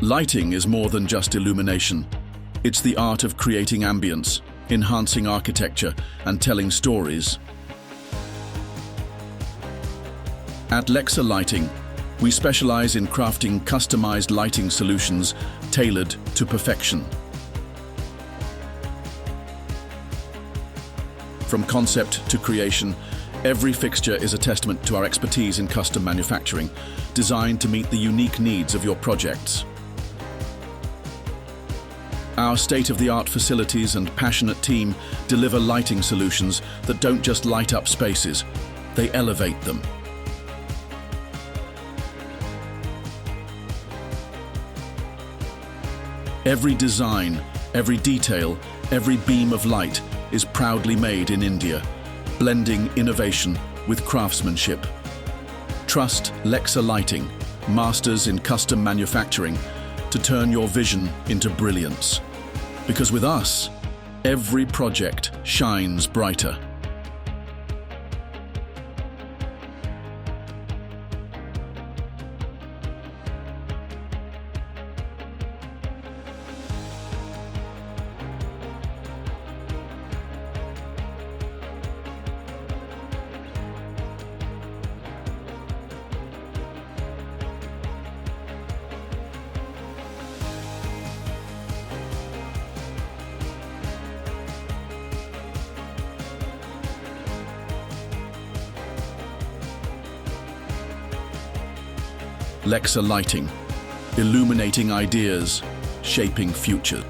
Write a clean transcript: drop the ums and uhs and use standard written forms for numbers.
Lighting is more than just illumination. It's the art of creating ambience, enhancing architecture, and telling stories. At Leksa Lighting, we specialize in crafting customized lighting solutions tailored to perfection. From concept to creation, every fixture is a testament to our expertise in custom manufacturing, designed to meet the unique needs of your projects. Our state-of-the-art facilities and passionate team deliver lighting solutions that don't just light up spaces, they elevate them. Every design, every detail, every beam of light is proudly made in India, blending innovation with craftsmanship. Trust Leksa Lighting, masters in custom manufacturing, to turn your vision into brilliance. Because with us, every project shines brighter. Leksa Lighting, illuminating ideas, shaping futures.